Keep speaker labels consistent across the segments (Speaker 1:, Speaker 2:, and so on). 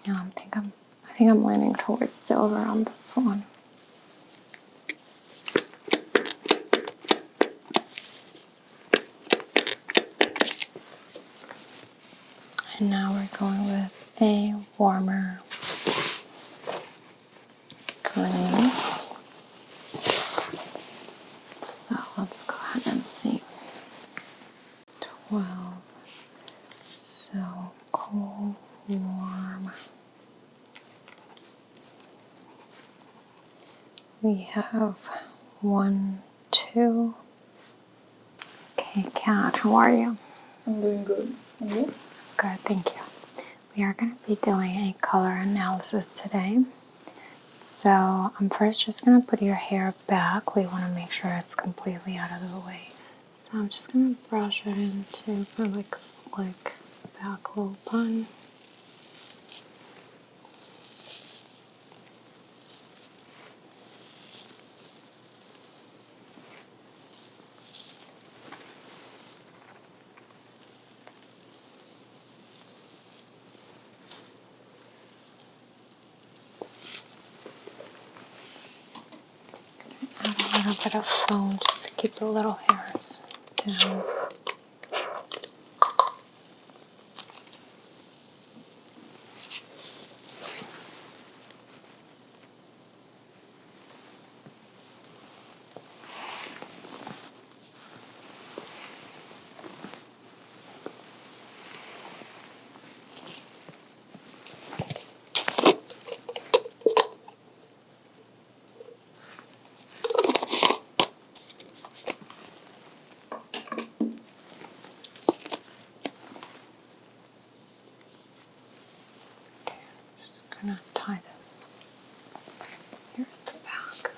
Speaker 1: No, I think I'm leaning towards silver on this one. And now we're going with a warmer green. So let's go ahead and see. 12. So cool, warm. We have 1, 2. Okay, Kat, how are you?
Speaker 2: I'm doing good. And you?
Speaker 1: Good, thank you. We are going to be doing a color analysis today. So I'm first just going to put your hair back. We want to make sure it's completely out of the way. So I'm just going to brush it into kind of like a slick back little bun. Add a little bit of foam just to keep the little hairs down. Just gonna tie this here at the back.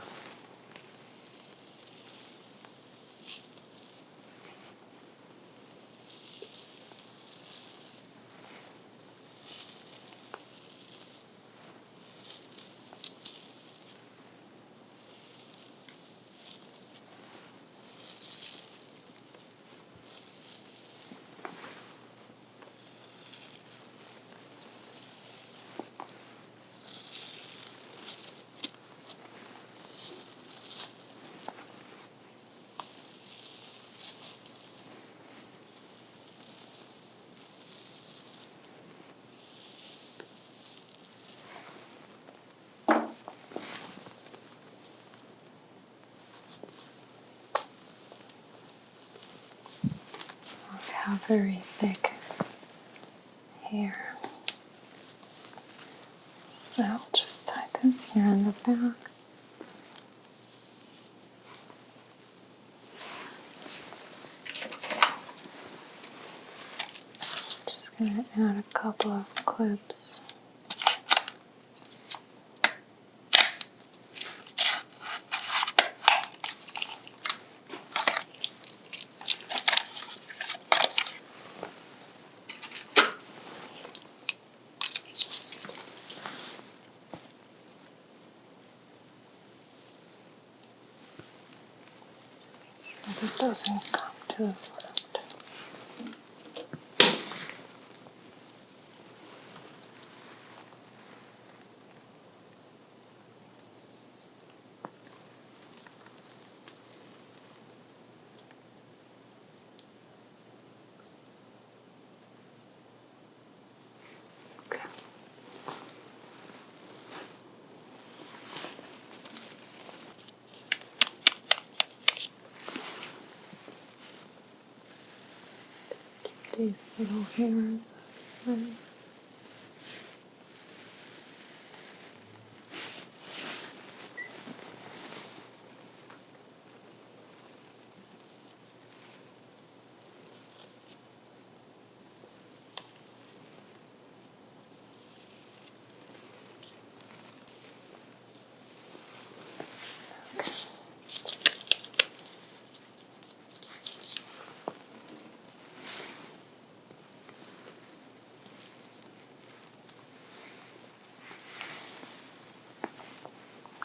Speaker 1: I have very thick hair. So I'll just tie this here in the back. Just gonna add a couple of clips. It doesn't come to the front. These little hairs.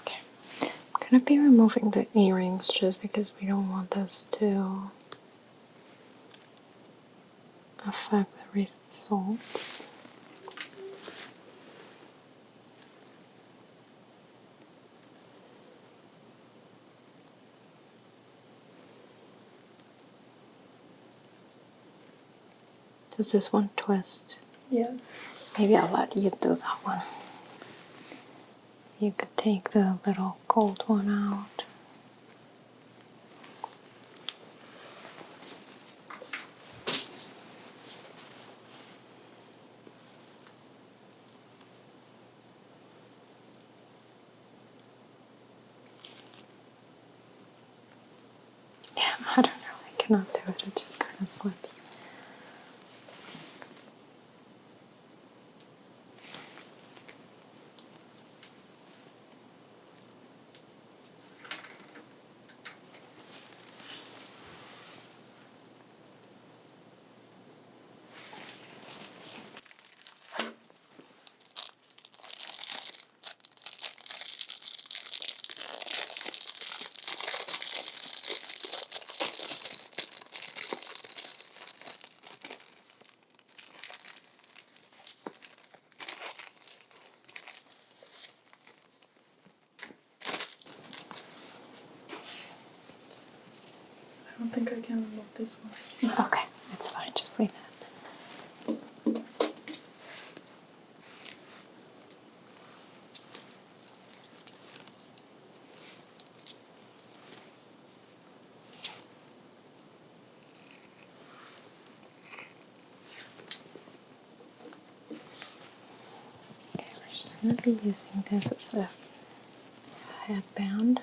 Speaker 1: Okay. I'm going to be removing the earrings just because we don't want this to affect the results. Does this one twist?
Speaker 2: Yes.
Speaker 1: Maybe I'll let you do that one. You could take the little gold one out. Yeah, I don't know. I cannot do it. It just kind of slips.
Speaker 2: I don't think I can remove this one.
Speaker 1: Okay, it's fine. Just leave it. Okay, we're just going to be using this as a headband.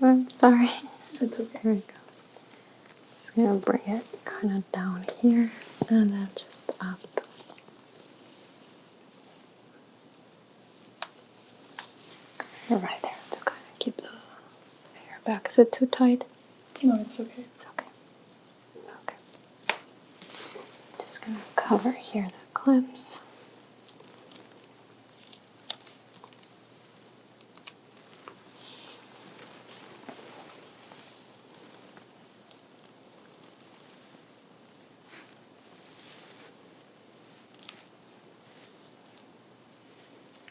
Speaker 1: I'm sorry.
Speaker 2: It's okay.
Speaker 1: Here it goes. Just going to bring it kind of down here and then just up. Right there to kind of keep the hair back. Is it too tight?
Speaker 2: No, it's okay.
Speaker 1: It's okay. Okay. Just gonna cover here the clips.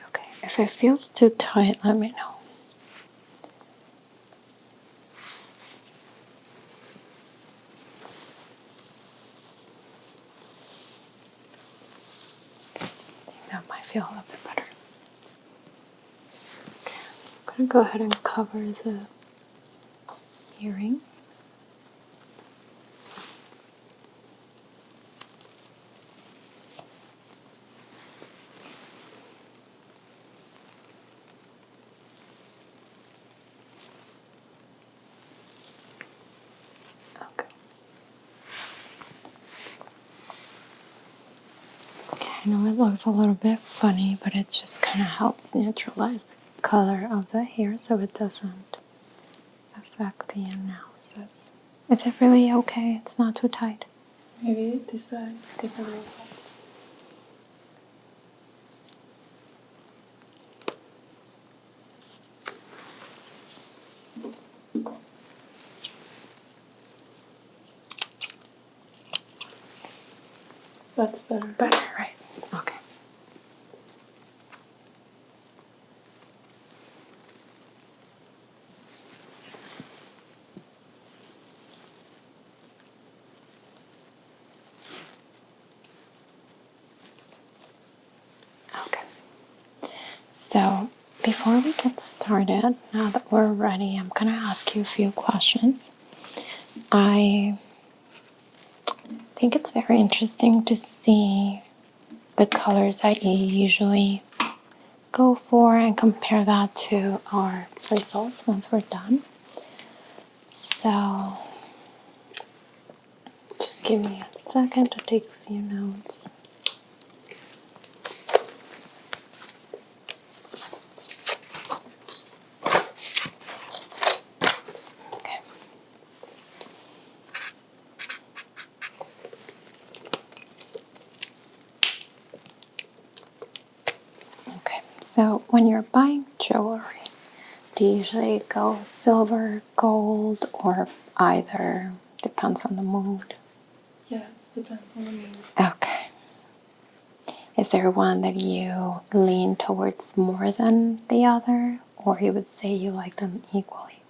Speaker 1: Okay, if it feels too tight, let me know. I think that might feel a little bit better. Okay, I'm gonna go ahead and cover the earring. Okay. Okay, I know it looks a little bit funny, but it just kind of helps neutralize the color of the hair so it doesn't affect the analysis. Is it really okay? It's not too tight?
Speaker 2: Maybe this side. This side also. That's better.
Speaker 1: Better, right? Okay. Okay. So, before we get started, now that we're ready, I'm going to ask you a few questions. I think it's very interesting to see the colors that you usually go for and compare that to our results once we're done. So, just give me a second to take a few notes. Okay. Okay, so when you're buying jewelry, do you usually go silver, gold, or either? Depends on the mood.
Speaker 2: Yes, depends on the mood.
Speaker 1: Okay. Is there one that you lean towards more than the other, or you would say you like them equally?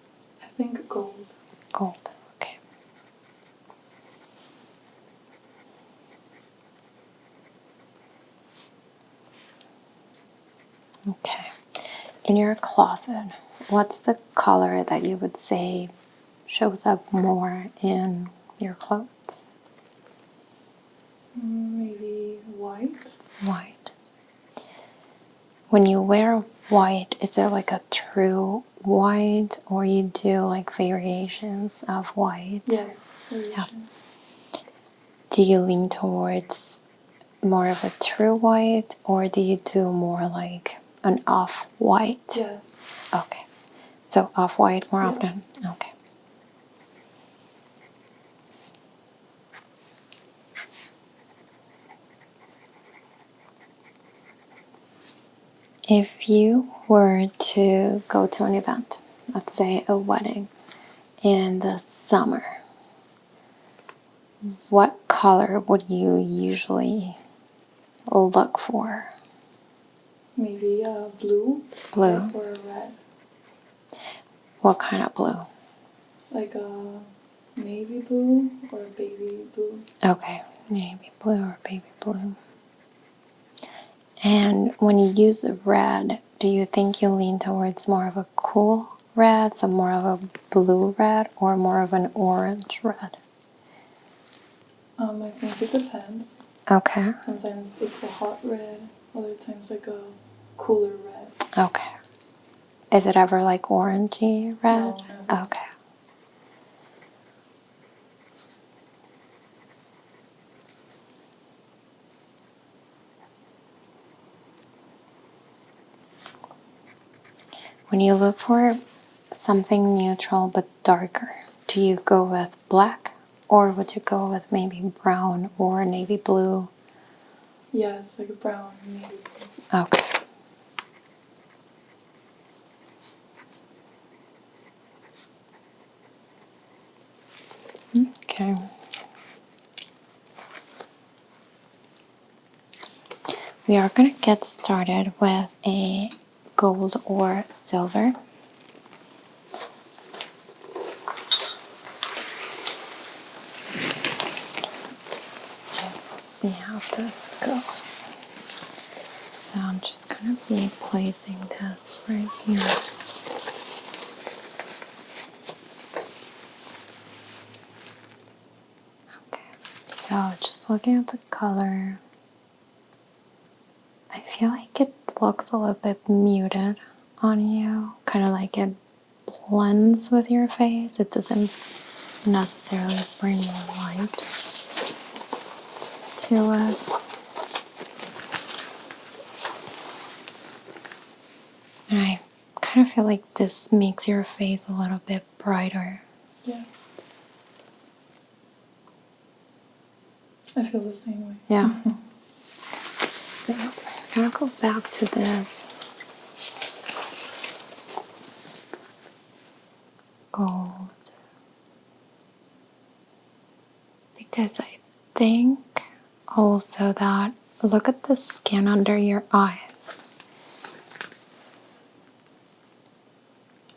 Speaker 2: I think gold.
Speaker 1: Gold, okay. Okay. In your closet, what's the color that you would say shows up more in your clothes?
Speaker 2: Maybe white.
Speaker 1: White. When you wear white, is it like a true white, or you do like variations of white?
Speaker 2: Yes,
Speaker 1: Yeah.
Speaker 2: variations.
Speaker 1: Do you lean towards more of a true white, or do you do more like an off-white?
Speaker 2: Yes.
Speaker 1: Okay. So off-white more
Speaker 2: Yeah.
Speaker 1: often? Okay. If you were to go to an event, let's say a wedding, in the summer, what color would you usually look for?
Speaker 2: Maybe blue.
Speaker 1: Blue.
Speaker 2: Or a red.
Speaker 1: What kind of blue?
Speaker 2: Like a navy blue or a baby blue.
Speaker 1: Okay, navy blue or baby blue. And when you use red, do you think you lean towards more of a cool red, so more of a blue red, or more of an orange red?
Speaker 2: I think it depends.
Speaker 1: Okay.
Speaker 2: Sometimes it's a hot red, other times like a cooler red.
Speaker 1: Okay. Is it ever like orangey red?
Speaker 2: No, never.
Speaker 1: Okay. When you look for something neutral but darker, do you go with black, or would you go with maybe brown or navy blue?
Speaker 2: Yes, like a brown, navy blue.
Speaker 1: Okay. Okay. We are going to get started with a gold or silver. Let's see how this goes. So I'm just going to be placing this right here. Okay, so just looking at the color, I feel like it looks a little bit muted on you, kind of like it blends with your face. It doesn't necessarily bring more light to it. And I kind of feel like this makes your face a little bit brighter.
Speaker 2: Yes. I feel the same way.
Speaker 1: Yeah. So I'm going to go back to this gold. Because I think also that, look at the skin under your eyes.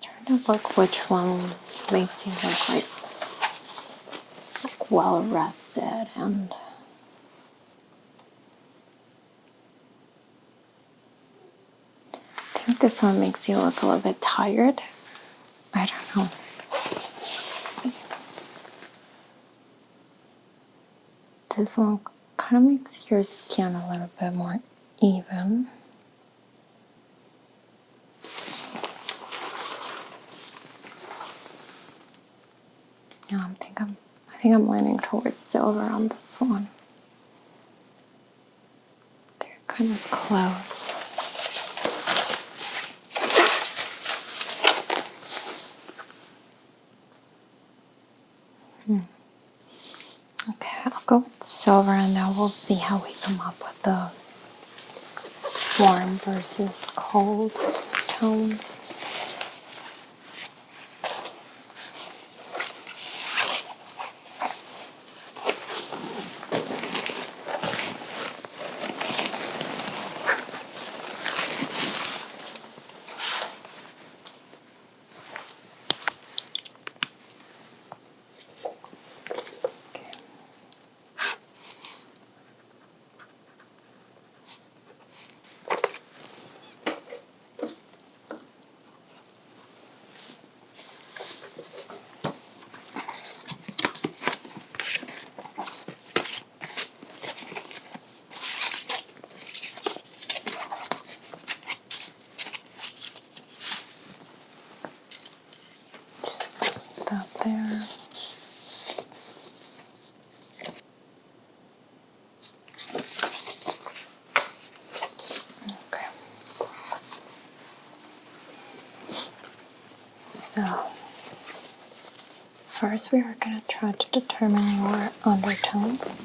Speaker 1: Trying to look which one makes you look like well rested, and I think this one makes you look a little bit tired. I don't know. Let's see. This one kind of makes your skin a little bit more even. Yeah, I think I'm leaning towards silver on this one. They're kind of close. Okay, I'll go with silver, and then we'll see how we come up with the warm versus cold tones. So, first we are going to try to determine your undertones.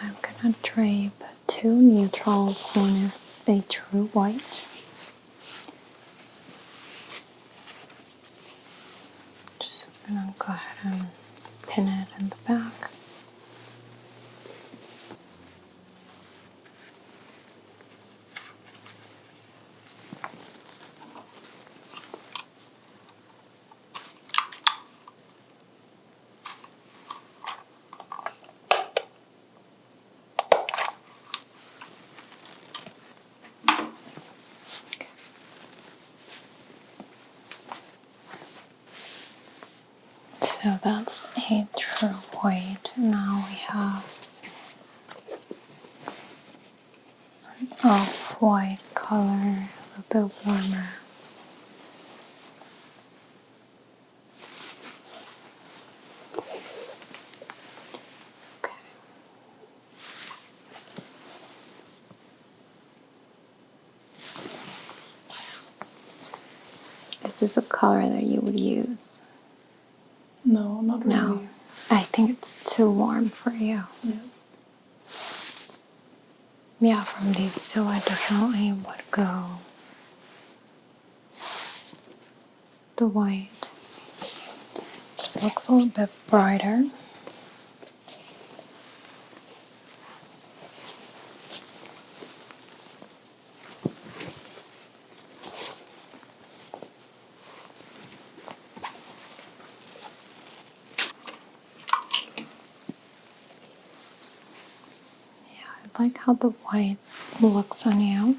Speaker 1: I'm going to drape two neutrals. One is a true white. Just going to go ahead and pin it in the back. So that's a true white. Now we have an off-white color, a little bit warmer. Okay. Is this a color that you would use?
Speaker 2: No, not really.
Speaker 1: No. I think it's too warm for you.
Speaker 2: Yes.
Speaker 1: Yeah, from these two, I definitely would go the white. It looks a little bit brighter. Yeah, I like how the white looks on you.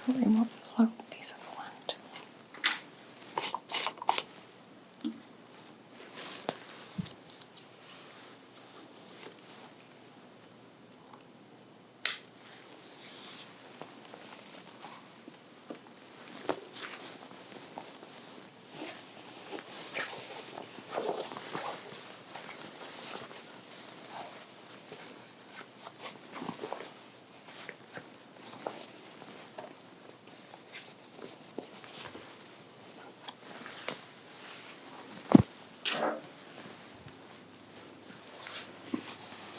Speaker 1: I'll remove this little piece of lint.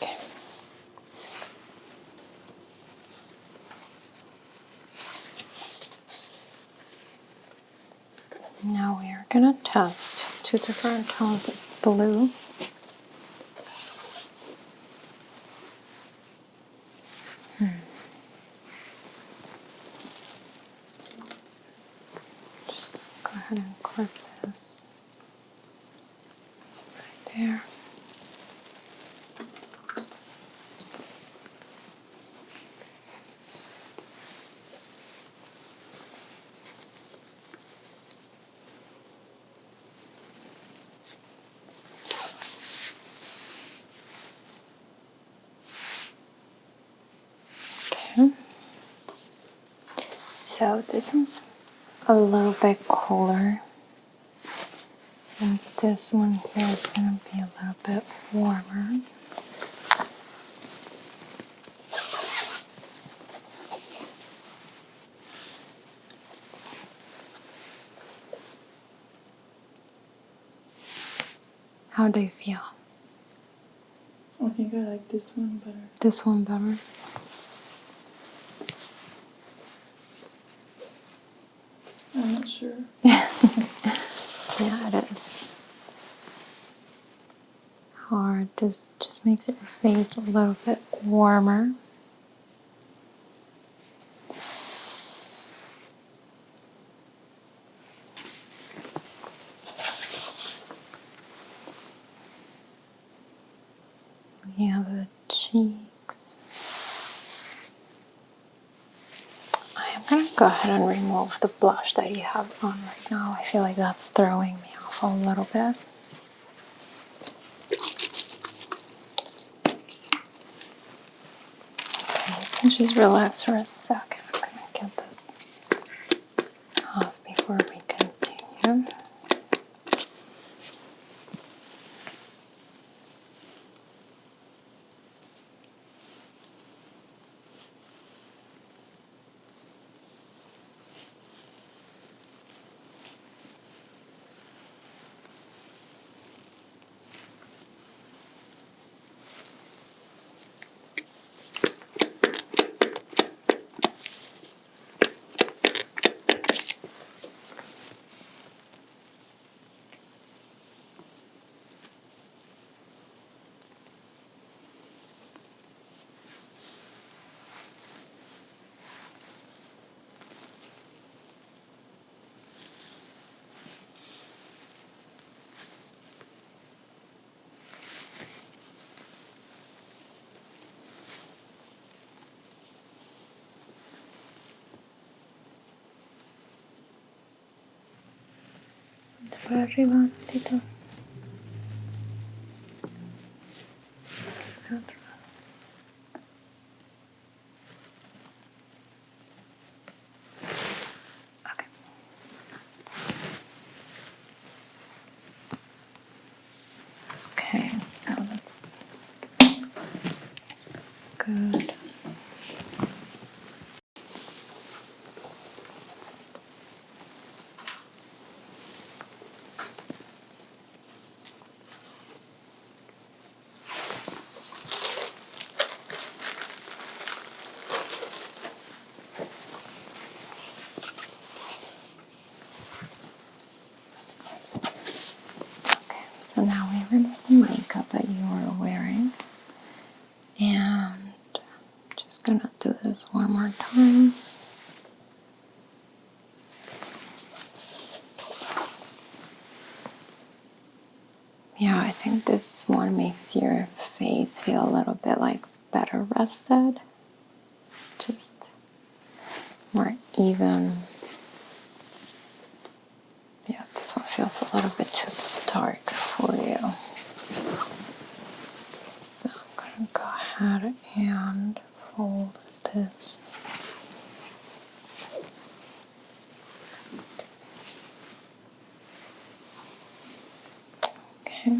Speaker 1: Okay. Now we are going to test two different tones of blue. Just go ahead and clip this right there. Okay. So this one's a little bit cooler. And this one here is going to be a little bit warmer. How do you feel?
Speaker 2: I think I like this one better.
Speaker 1: This one better?
Speaker 2: I'm not sure.
Speaker 1: Yeah, it is hard. This just makes your face a little bit warmer. Yeah, the cheeks. I am going to go ahead and remove the blush that you have on right now. I feel like that's throwing me off a little bit. Okay, you can just relax for a second. I'm going to get this off before we continue. por arriba un ratito. Al otro lado. Okay. Okay, so that's good. Okay, so now we remove the makeup that you are wearing. And just gonna do this one more time. Yeah, I think this one makes your face feel a little bit like better rested. Just more even. Yeah, this one feels a little bit too stark for you. So I'm gonna go ahead and fold this. Okay.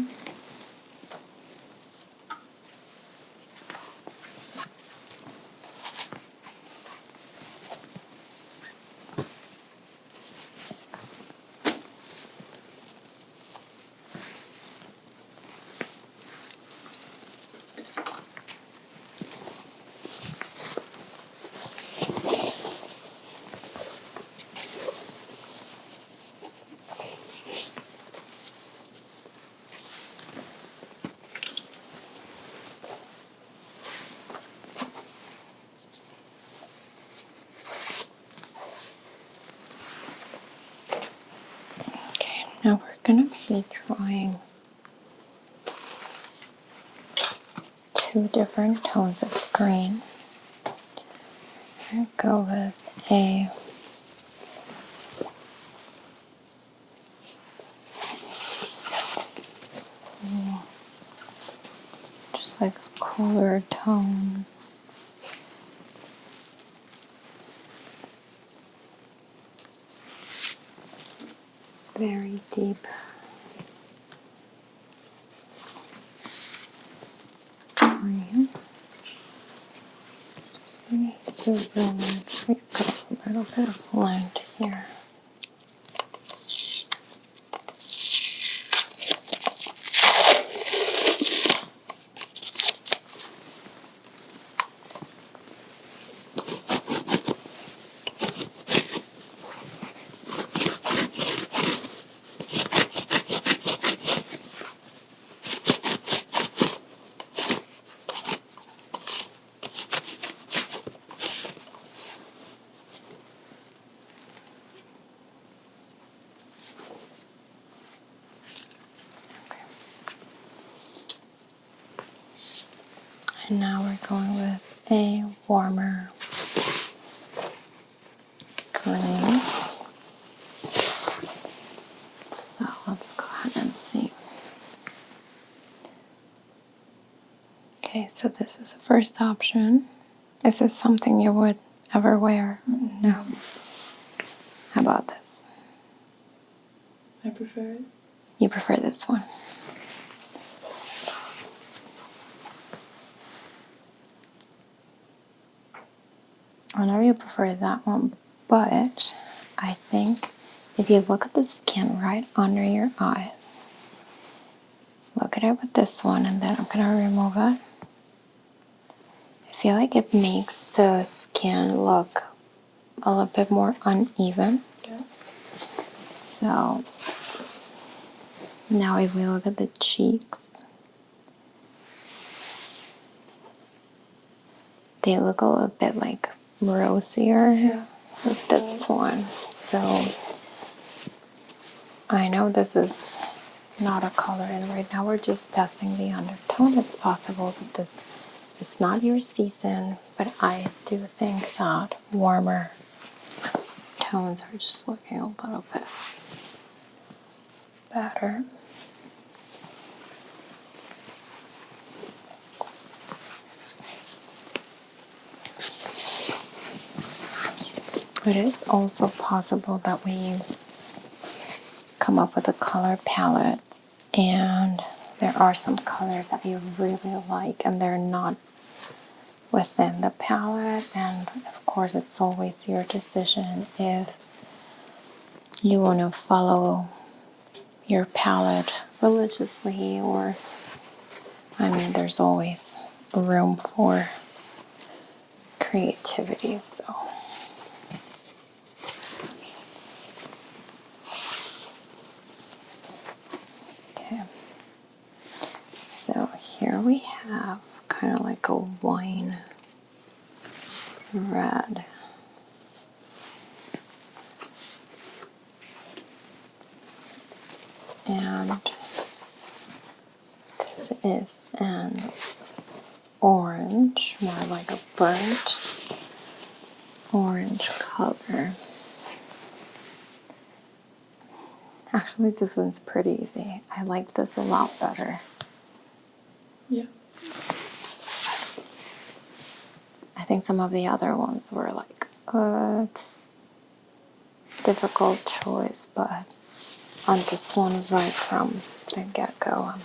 Speaker 1: Okay, now we're gonna be drawing two different tones of green. I'm gonna go with a just like a cooler tone. Very deep green. Just gonna use a ruler to pick up a little bit of lint here. And now we're going with a warmer green. So let's go ahead and see. Okay, so this is the first option. Is this something you would ever wear?
Speaker 2: Mm-hmm.
Speaker 1: No. How about this?
Speaker 2: I prefer it.
Speaker 1: You prefer this one? I know you prefer that one, but I think if you look at the skin right under your eyes, look at it with this one, and then I'm going to remove it. I feel like it makes the skin look a little bit more uneven.
Speaker 2: Yeah.
Speaker 1: So now if we look at the cheeks, they look a little bit like rosier with this one. So I know this is not a color, and right now we're just testing the undertone. It's possible that this is not your season, but I do think that warmer tones are just looking a little bit better. It is also possible that we come up with a color palette and there are some colors that you really like and they're not within the palette, and of course it's always your decision if you want to follow your palette religiously, or I mean there's always room for creativity. So okay, so here we have kind of like a wine red. And this is an orange, more like a burnt orange color. Actually, this one's pretty easy. I like this a lot better.
Speaker 2: Yeah.
Speaker 1: I think some of the other ones were like, it's a difficult choice, but on this one, right from the get-go, I'm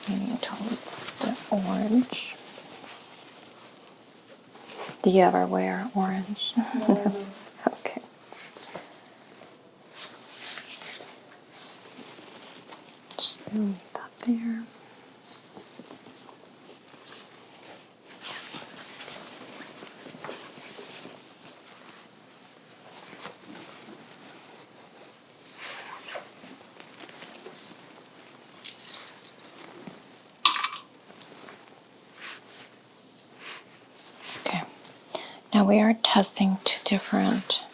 Speaker 1: leaning towards the orange. Do you ever wear orange?
Speaker 2: No.
Speaker 1: Okay. Just leave that there. Okay. Now we are testing two different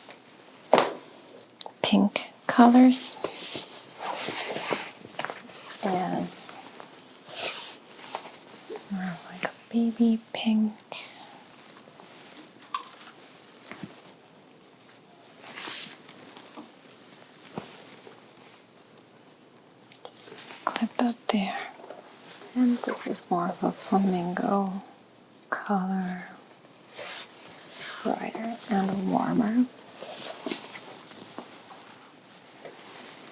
Speaker 1: pink colors. This is more of like a baby pink. Clip that there. And this is more of a flamingo color, brighter and warmer.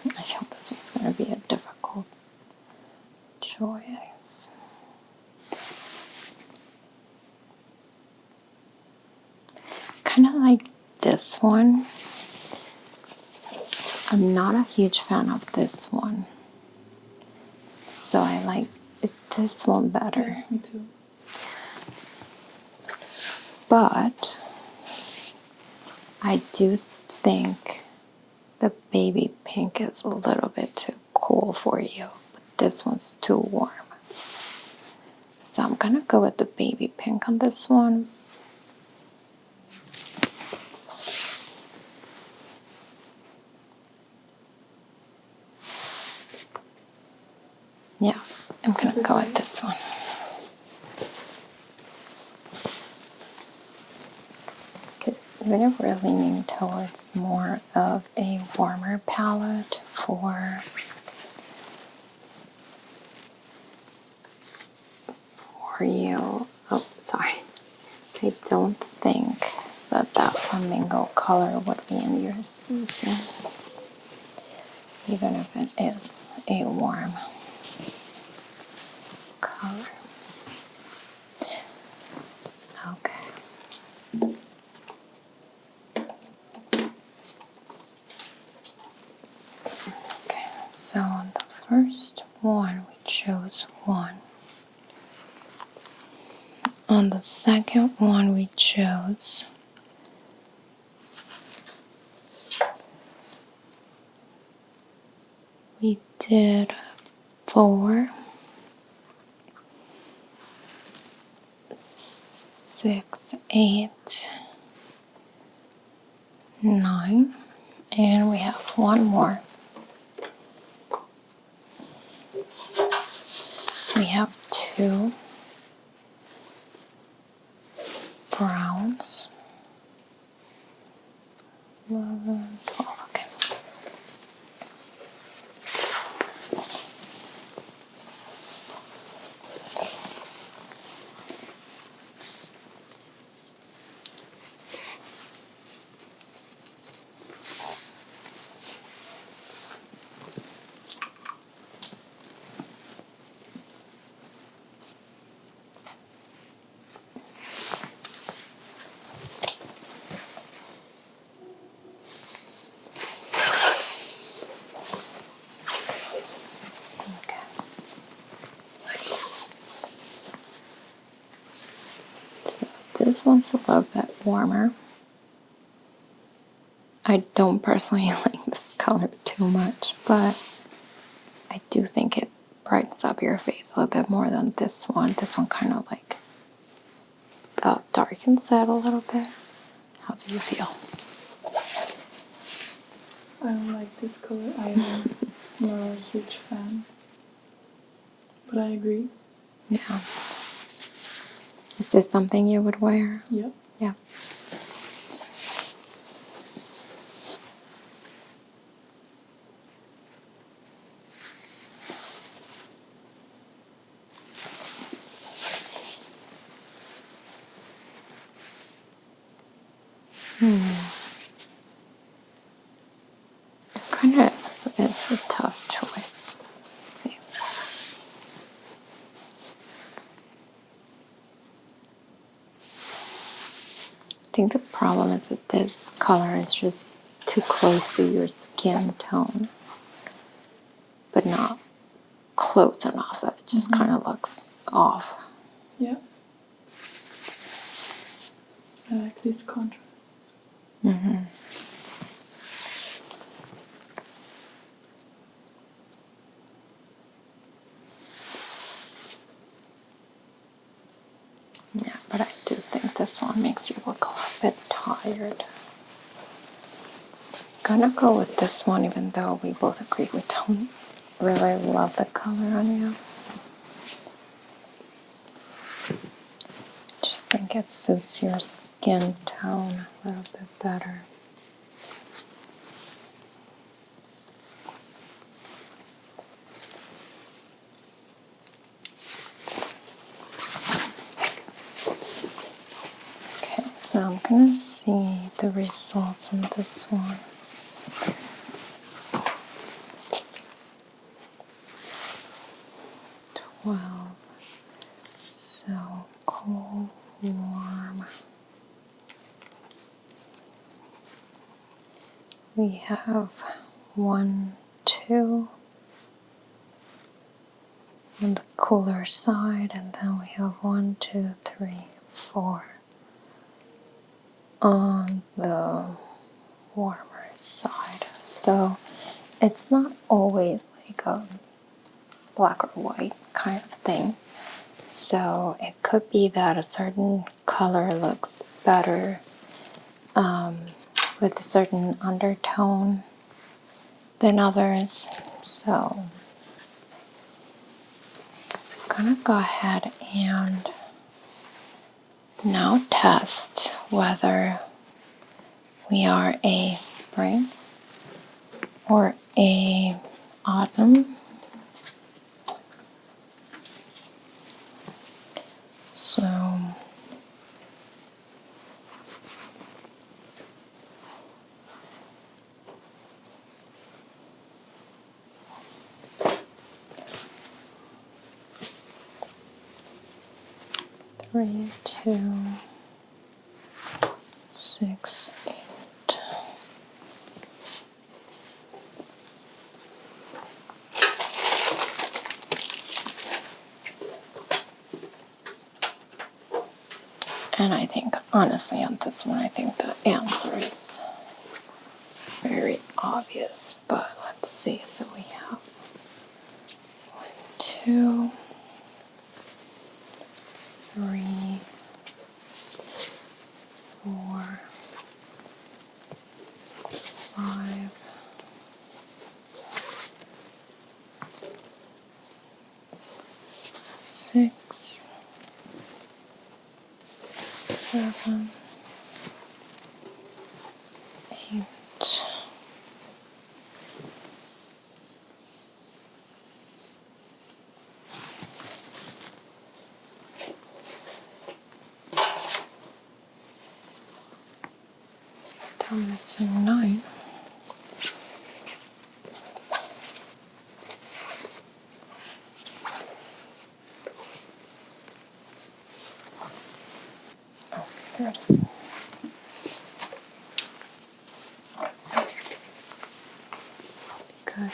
Speaker 1: I felt this was going to be a difficult choice. Kind of like this one. I'm not a huge fan of this one. So I like this one better.
Speaker 2: Yeah, me too.
Speaker 1: But I do think the baby pink is a little bit too cool for you. But this one's too warm. So I'm going to go with the baby pink on this one. Yeah, I'm going to go with this one. Because even if we're leaning towards more of a warmer palette for you, oh, sorry. I don't think that flamingo color would be in your season, even if it is a warm color. Okay. Okay, so on the first one we chose one. On the second one we chose we did 4, 6, 8, 9, and we have one more. We have 2 browns. 11, 12, okay. this one's a little bit warmer. I don't personally like this color too much, but I do think it brightens up your face a little bit more than this one. This one kind of like darkens it a little bit. How do you feel?
Speaker 2: I don't like this color either. Not a huge fan. But I agree.
Speaker 1: Yeah. Is this something you would wear?
Speaker 2: Yep.
Speaker 1: Yeah. Kind of, it's a tough choice. Let's see. I think the problem is that this color is just too close to your skin tone, but not close enough, so it just kind of looks off.
Speaker 2: Yeah. I like this contrast.
Speaker 1: Yeah, but I do think this one makes you look a little bit tired. Gonna go with this one, even though we both agree we don't really love the color on you. Just think it suits your skin tone a little bit better. Okay, so I'm gonna see the results on this one. So cold, warm. We have 1, 2 on the cooler side, and then we have 1, 2, 3, 4 on the warmer side. So it's not always like a black or white kind of thing. So it could be that a certain color looks better with a certain undertone than others. So I'm gonna go ahead and now test whether we are a spring or a autumn. So three, 2, 6, 8. And I think, honestly, on this one, I think the answer is very obvious. But let's see. So we have 1, 2, 3, 4, 5, 6, 7, 8. I'm missing 9. Oh, there it is. Good.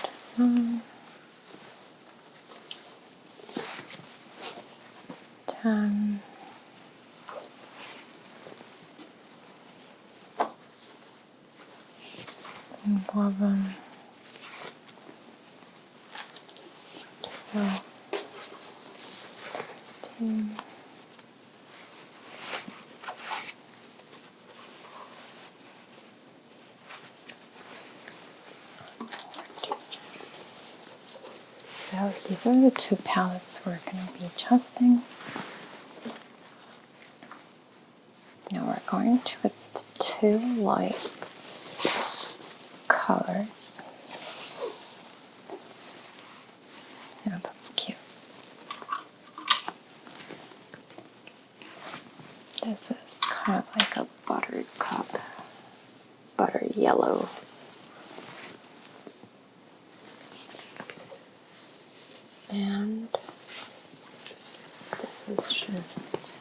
Speaker 1: 10, 11, 12, 13. So these are the two palettes we're going to be adjusting. Now we're going to put the two light colors. Yeah, that's cute. This is kind of like a buttered cup, butter yellow. And this is just,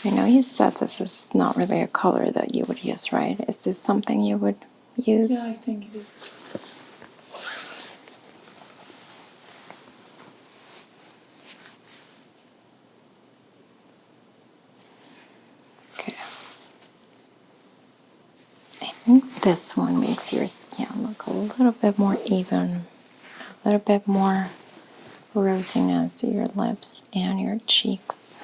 Speaker 1: I know you said this is not really a color that you would use, right? Is this something you would use?
Speaker 2: Yeah, I think it is.
Speaker 1: Okay. I think this one makes your skin look a little bit more even, a little bit more rosiness to your lips and your cheeks.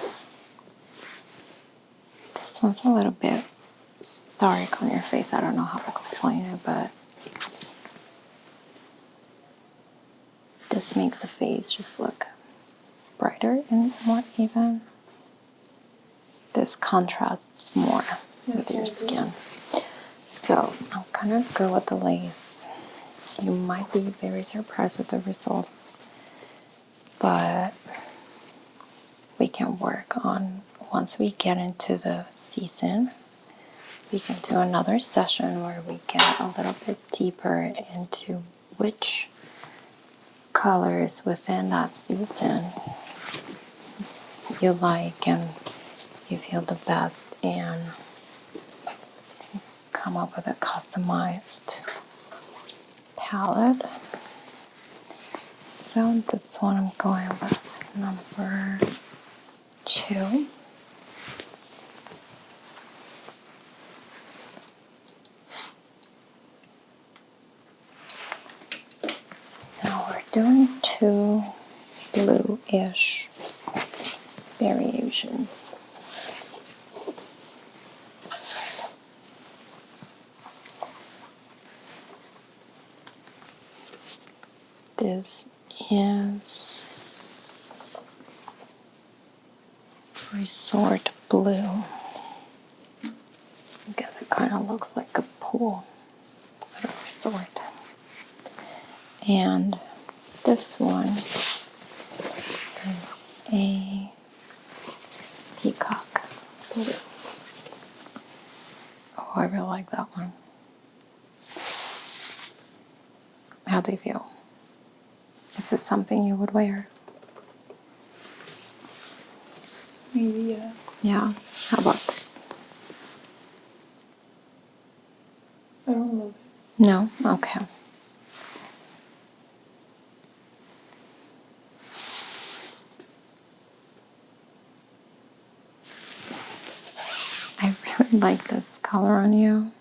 Speaker 1: This one's a little bit stark on your face. I don't know how to explain it, but this makes the face just look brighter and more even. This contrasts more with your skin. So I'm gonna go with the lace. You might be very surprised with the results, but we can work on, once we get into the season, we can do another session where we get a little bit deeper into which colors within that season you like and you feel the best, and come up with a customized palette. So this one I'm going with number 2. Now we're doing 2 blue-ish variations. This is Resort Blue. I guess it kind of looks like a pool at a resort. And this one is a peacock blue. Oh, I really like that one. How do you feel? Is this something you would wear?
Speaker 2: Maybe, yeah.
Speaker 1: Yeah. How about this?
Speaker 2: I don't love it.
Speaker 1: No? Okay. I really like this color on you.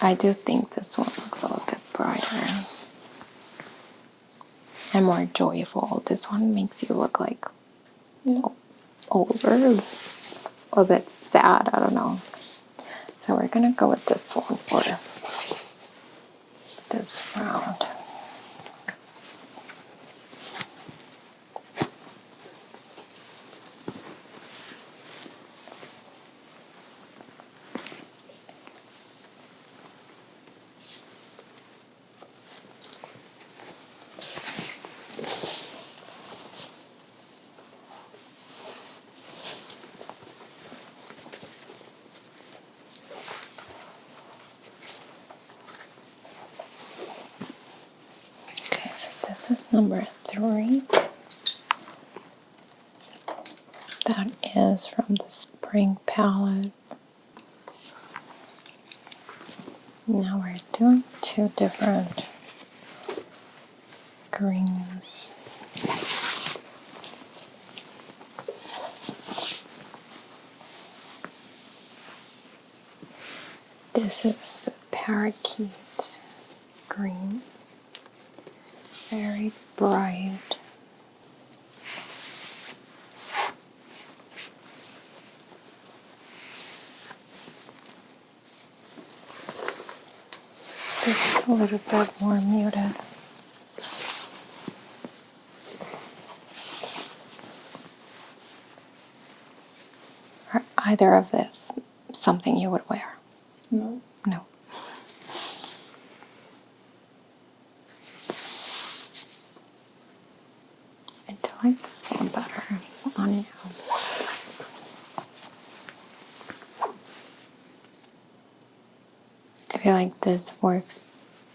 Speaker 1: I do think this one looks a little bit brighter and more joyful. This one makes you look like older, a bit sad, I don't know. So we're gonna go with this one for this round. Okay, so this is number 3. That is from the spring palette. Now we're doing 2 different greens. This is the parakeet green, very bright. This is a little bit more muted. Are either of this something you would wear?
Speaker 2: No.
Speaker 1: No. I do like this one better on you. I feel like this works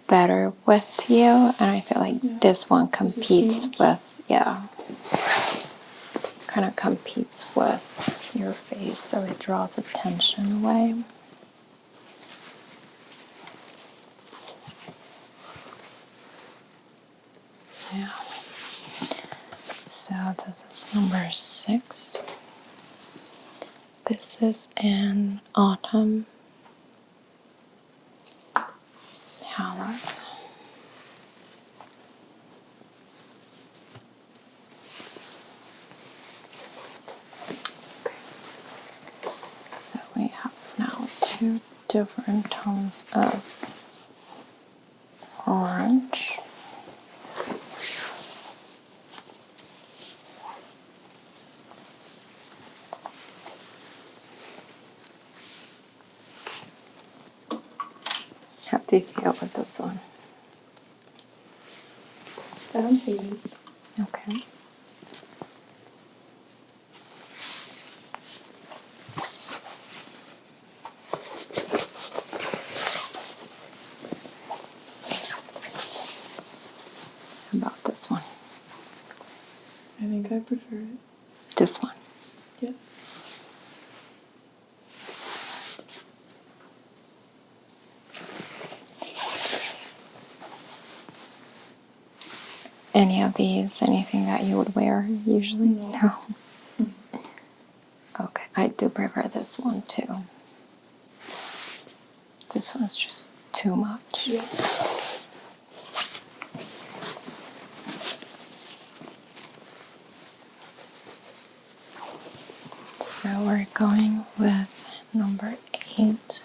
Speaker 1: better with you, and I feel like this one competes with, kind of competes with your face, so it draws attention away. Yeah. So this is number 6. This is an autumn palette. So we have now 2 different tones of orange. How do you feel with this one?
Speaker 2: I don't hate it.
Speaker 1: Okay. How about this one?
Speaker 2: I think I prefer it.
Speaker 1: This one.
Speaker 2: Yes.
Speaker 1: Any of these, anything that you would wear usually?
Speaker 2: No.
Speaker 1: Okay, I do prefer this one too. This one's just too much.
Speaker 2: Yeah.
Speaker 1: So we're going with number 8,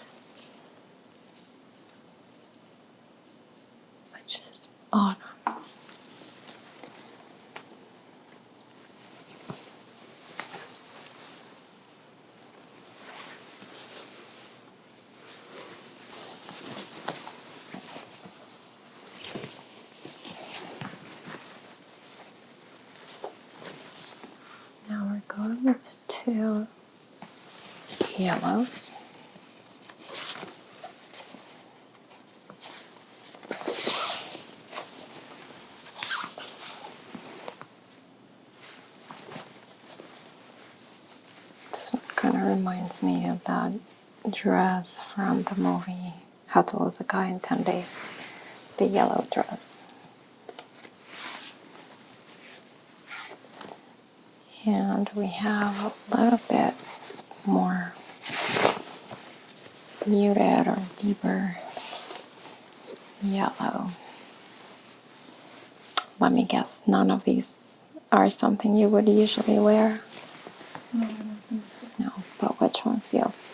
Speaker 1: which is autumn. Now we're going with 2 yellows. This one kind of reminds me of that dress from the movie How to Lose a Guy in 10 Days. The yellow dress. And we have a little bit more muted or deeper yellow. Let me guess, none of these are something you would usually wear?
Speaker 2: No, I don't think so.
Speaker 1: No, but which one feels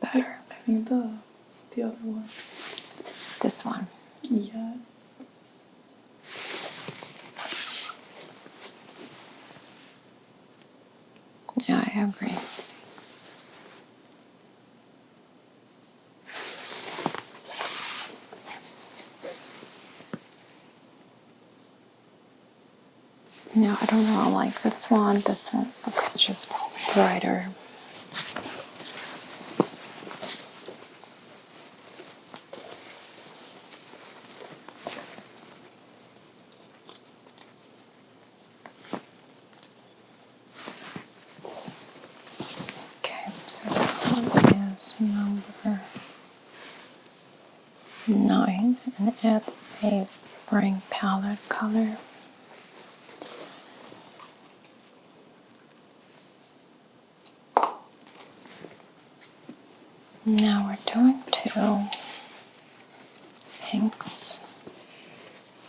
Speaker 1: better?
Speaker 2: I think the other one.
Speaker 1: This one.
Speaker 2: Yes.
Speaker 1: Yeah, I agree. No, I don't know. I like this one. This one looks just brighter. Okay, so this one is number 9, and it's a spring palette color. Now we're doing two pinks.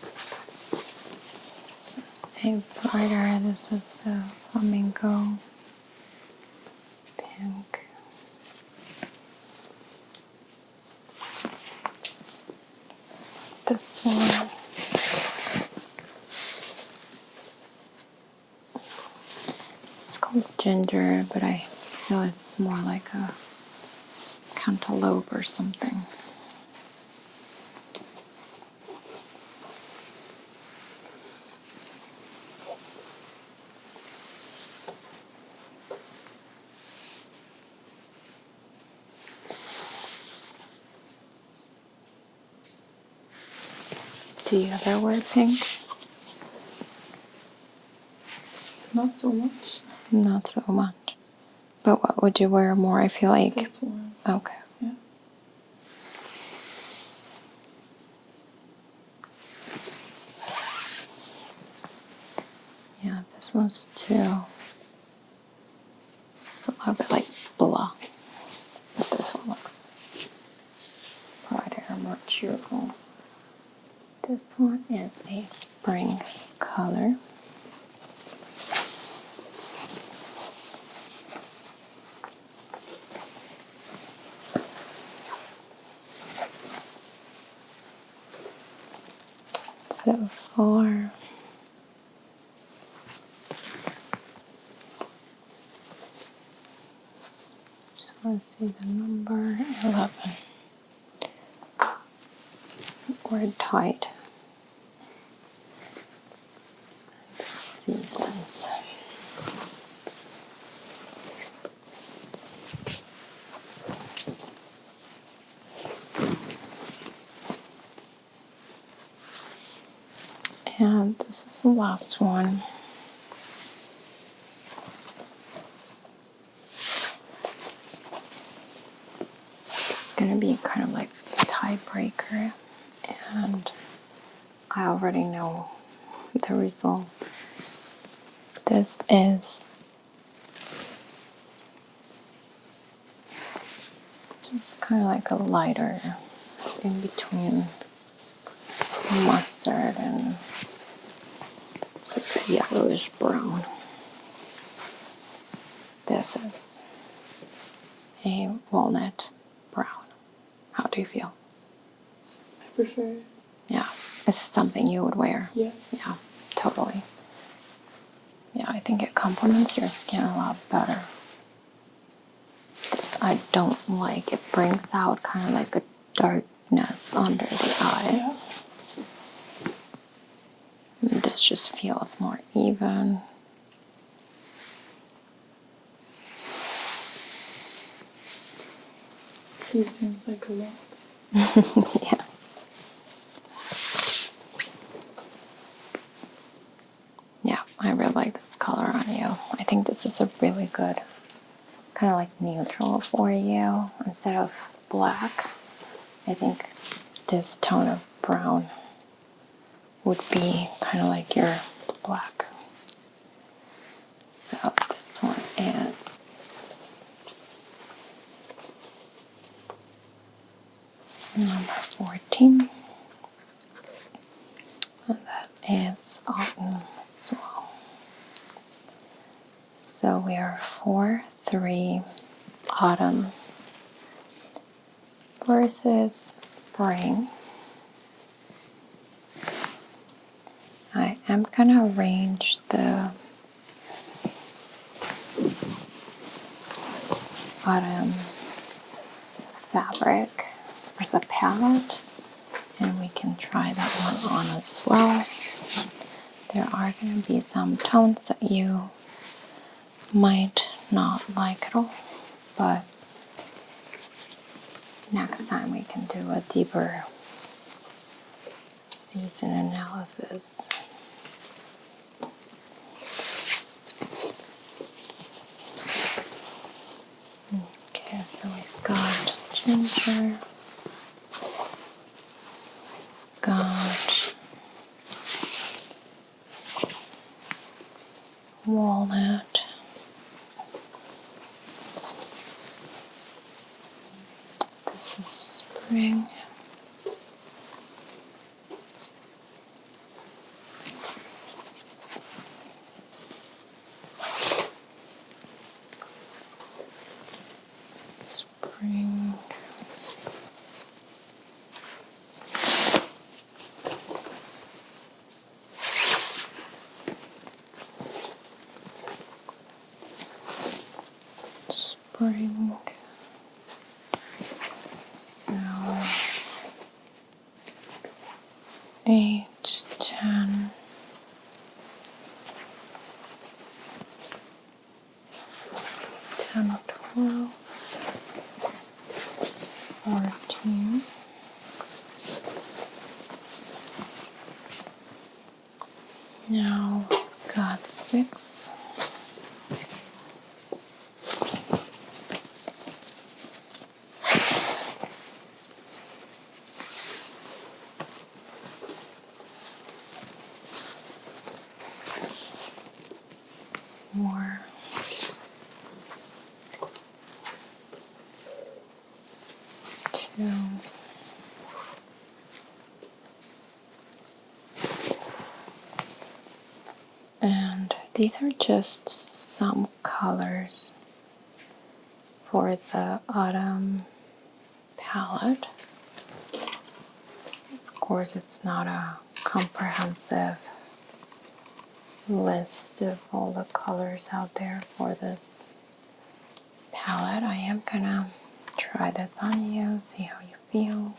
Speaker 1: This is a brighter, this is a flamingo pink. This one. It's called ginger, but I feel it's more like a cantaloupe or something. Do you ever wear pink?
Speaker 2: Not so much.
Speaker 1: Not so much. But what would you wear more? I feel like.
Speaker 2: This one.
Speaker 1: Okay.
Speaker 2: Yeah.
Speaker 1: Yeah, this one's too. It's a little bit like blah. But this one looks brighter, more cheerful. This one is a spring color. So far, just want to see the number 11. We're tied. Seasons. And this is the last one. It's going to be kind of like a tiebreaker, and I already know the result. This is just kind of like a lighter in between mustard and it's like a yellowish brown. This is a walnut brown. How do you feel?
Speaker 2: I prefer it.
Speaker 1: Yeah. Is this something you would wear?
Speaker 2: Yes.
Speaker 1: Yeah, totally. Yeah, I think it complements your skin a lot better. This I don't like. It brings out kind of like a darkness under the eyes. Yeah. This just feels more even.
Speaker 2: He seems like a lot.
Speaker 1: Yeah. Yeah, I really like this color on you. I think this is a really good kind of like neutral for you instead of black. I think this tone of brown would be kind of like your black. So this one is number 14. And that is autumn as well. So we are 4-3 autumn versus spring. I am gonna arrange the autumn fabric as a palette, and we can try that one on as well. There are going to be some tones that you might not like at all, but next time we can do a deeper season analysis. Okay, so we've got ginger, got walnut, spring. So 8, 10, 10, 12, 14. Now got 6. More. 2. And these are just some colors for the autumn palette. Of course, it's not a comprehensive list of all the colors out there for this palette. I am gonna try this on you, see how you feel.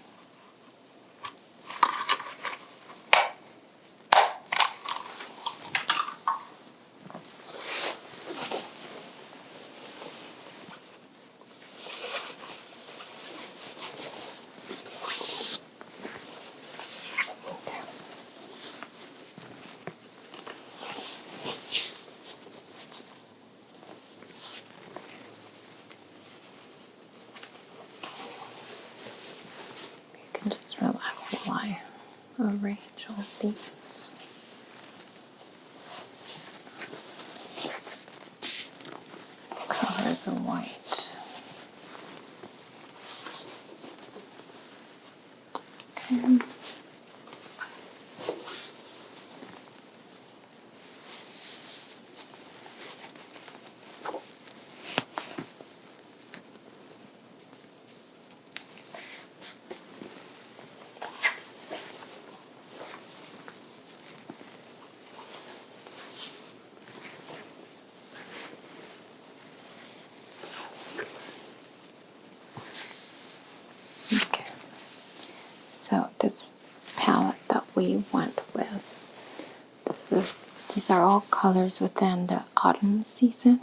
Speaker 1: You can just relax while I arrange all these. Cover the white. Okay. Okay. So this palette that we went with, these are all colors within the autumn season.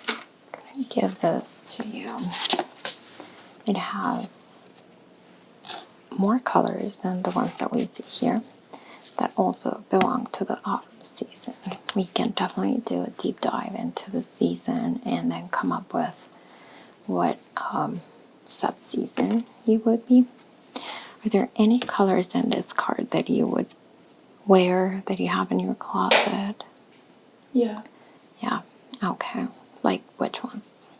Speaker 1: I'm gonna give this to you. It has more colors than the ones that we see here that also belong to the autumn season. We can definitely do a deep dive into the season and then come up with what sub-season you would be. Are there any colors in this card that you would wear, that you have in your closet?
Speaker 2: Yeah.
Speaker 1: Yeah, okay. Like which ones?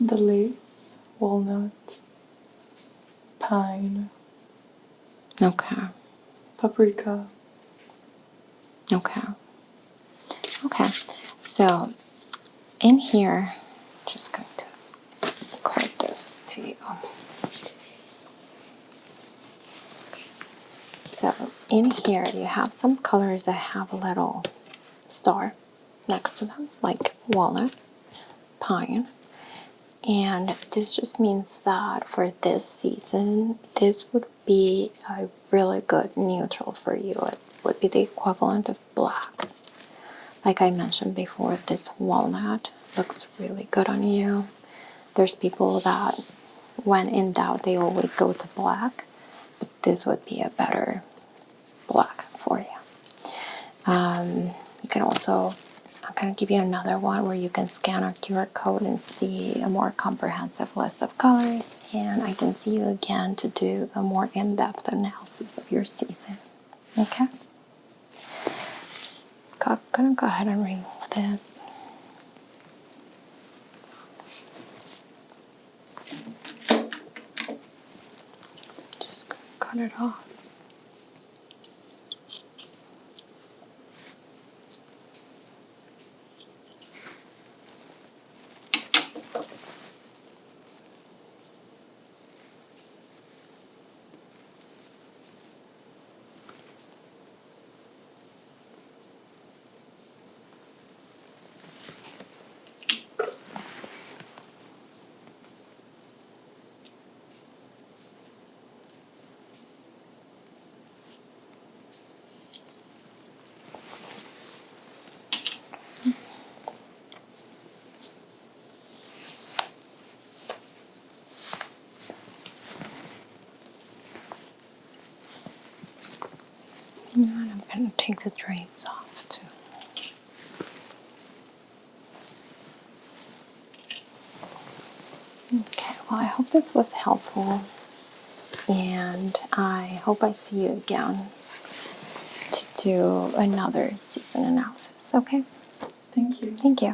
Speaker 2: The leaves, walnut, pine,
Speaker 1: Okay,
Speaker 2: paprika.
Speaker 1: okay, okay. So in here, just going to clip this to you. So in here you have some colors that have a little star next to them, like walnut, pine. And this just means that for this season, this would be a really good neutral for you. It would be the equivalent of black. Like I mentioned before, this walnut looks really good on you. There's people that, when in doubt, they always go to black, but this would be a better black for you. You can also, I'm going to give you another one where you can scan a QR code and see a more comprehensive list of colors, and I can see you again to do a more in-depth analysis of your season. Okay? Just gonna go ahead and remove this. Just gonna cut it off. gonna take the drapes off too. Okay, well, I hope this was helpful, and I hope I see you again to do another season analysis. Okay?
Speaker 2: Thank you.
Speaker 1: Thank you.